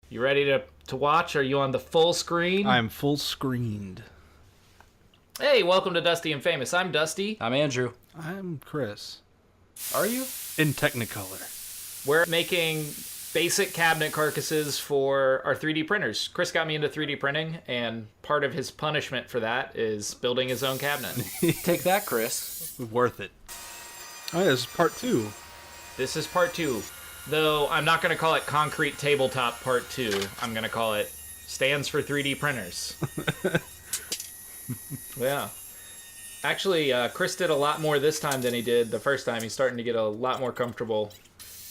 You ready to watch? Are you on the full screen? I'm full screened. Hey, welcome to Dusty and Famous. I'm Dusty. I'm Andrew. I'm Chris. Are you? In Technicolor. We're making basic cabinet carcasses for our 3D printers. Chris got me into 3D printing, and part of his punishment for that is building his own cabinet. Take that, Chris. Worth it. Oh, yeah, this is part 2. This is part 2. Though I'm not going to call it Concrete Tabletop Part 2. I'm going to call it Stands for 3D Printers. Yeah. Actually, Chris did a lot more this time than he did the first time. He's starting to get a lot more comfortable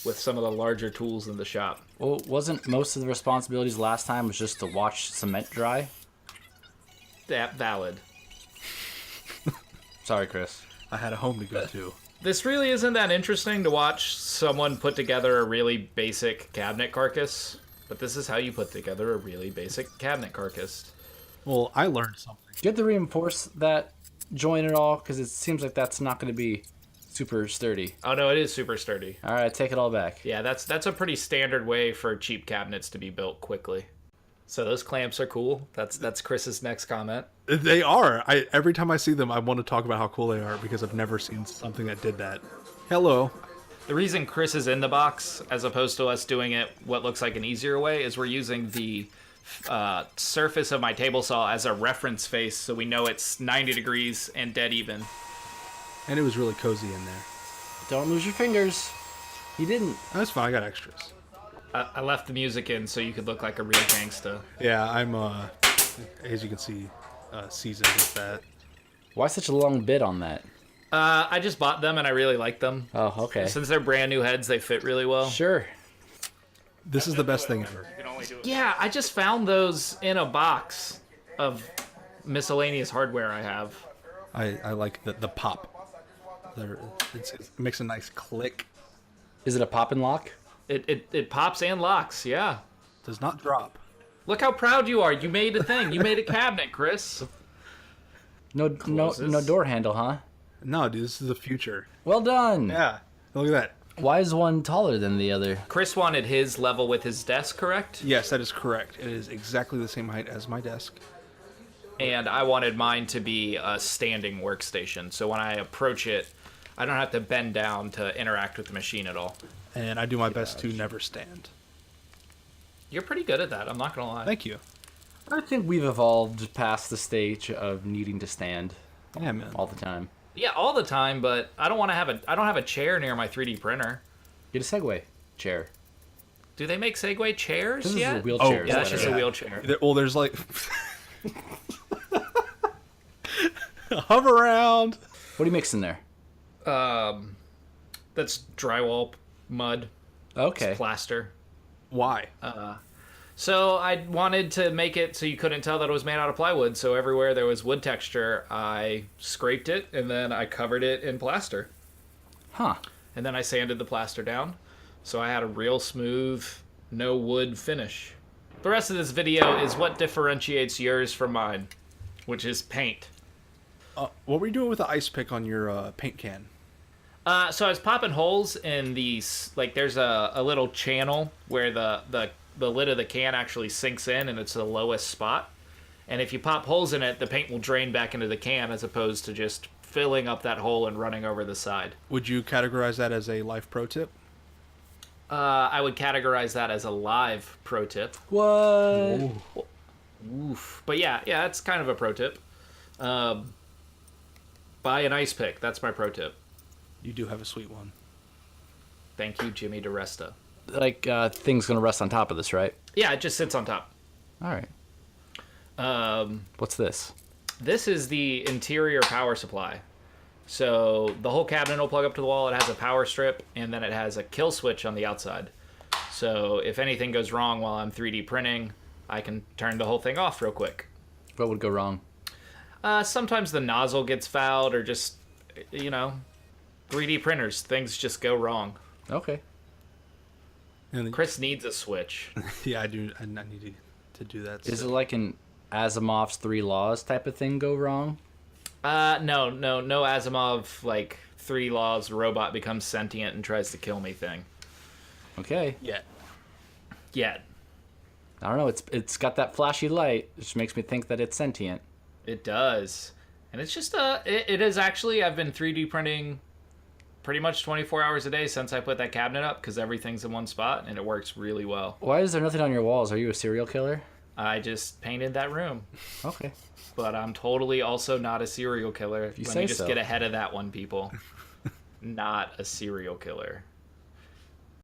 with some of the larger tools in the shop. Well, wasn't most of the responsibilities last time was just to watch cement dry? That valid. Sorry, Chris. I had a home to go to. This really isn't that interesting to watch someone put together a really basic cabinet carcass, but this is how you put together a really basic cabinet carcass. Well, I learned something. Do you have to reinforce that joint at all? Because it seems like that's not going to be super sturdy. Oh no, it is super sturdy. All right, take it all back. Yeah, that's a pretty standard way for cheap cabinets to be built quickly. So those clamps are cool. That's Chris's next comment. They are. Every time I see them, I want to talk about how cool they are because I've never seen something that did that. Hello. The reason Chris is in the box, as opposed to us doing it what looks like an easier way, is we're using the surface of my table saw as a reference face, so we know it's 90 degrees and dead even. And it was really cozy in there. Don't lose your fingers. You didn't. That's fine. I got extras. I left the music in so you could look like a real gangsta. Yeah, I'm, as you can see, seasoned with that. Why such a long bit on that? I just bought them and I really like them. Oh, okay. Since they're brand new heads, they fit really well. Sure. This is the best thing ever. Yeah, I just found those in a box of miscellaneous hardware I have. I like the pop. It makes a nice click. Is it a pop and lock? It pops and locks, yeah. Does not drop. Look how proud you are. You made a thing. You made a cabinet, Chris. No door handle, huh? No, dude, this is the future. Well done. Yeah, look at that. Why is one taller than the other? Chris wanted his level with his desk, correct? Yes, that is correct. It is exactly the same height as my desk. And I wanted mine to be a standing workstation, so when I approach it, I don't have to bend down to interact with the machine at all. And I do my best to never stand. You're pretty good at that, I'm not gonna lie. Thank you. I think we've evolved past the stage of needing to stand Yeah, man. all the time. Yeah, all the time, but I don't have a chair near my 3D printer. Get a Segway chair. Do they make Segway chairs This yet? is a wheelchair. Oh, Yeah, that's just Yeah. a wheelchair. Well, there's like... Hover around. What do you mix in there? That's drywall, mud, Okay. plaster. Why? So I wanted to make it so you couldn't tell that it was made out of plywood. So everywhere there was wood texture, I scraped it and then I covered it in plaster. Huh. And then I sanded the plaster down. So I had a real smooth, no wood finish. The rest of this video is what differentiates yours from mine, which is paint. What were you doing with the ice pick on your paint can? So I was popping holes in these, like there's a little channel where the lid of the can actually sinks in and it's the lowest spot. And if you pop holes in it, the paint will drain back into the can as opposed to just filling up that hole and running over the side. Would you categorize that as a life pro tip? I would categorize that as a live pro tip. What? Oof. But yeah, that's kind of a pro tip. Buy an ice pick. That's my pro tip. You do have a sweet one. Thank you, Jimmy DeResta. Like, things gonna rest on top of this, right? Yeah, it just sits on top. All right. What's this? This is the interior power supply. So the whole cabinet will plug up to the wall. It has a power strip, and then it has a kill switch on the outside. So if anything goes wrong while I'm 3D printing, I can turn the whole thing off real quick. What would go wrong? Sometimes the nozzle gets fouled, or just, 3D printers, things just go wrong. Okay. And Chris needs a switch. yeah, I do. I need to do that. Is it like an Asimov's 3 laws type of thing go wrong? No Asimov, like, 3 laws, robot becomes sentient and tries to kill me thing. Okay. Yeah. Yet. I don't know. It's got that flashy light, which makes me think that it's sentient. It does. And it's just it is actually, I've been 3D printing pretty much 24 hours a day since I put that cabinet up because everything's in one spot and it works really well. Why is there nothing on your walls? Are you a serial killer? I just painted that room. Okay. But I'm totally also not a serial killer. You Let say me just so. get ahead of that one, people. Not a serial killer.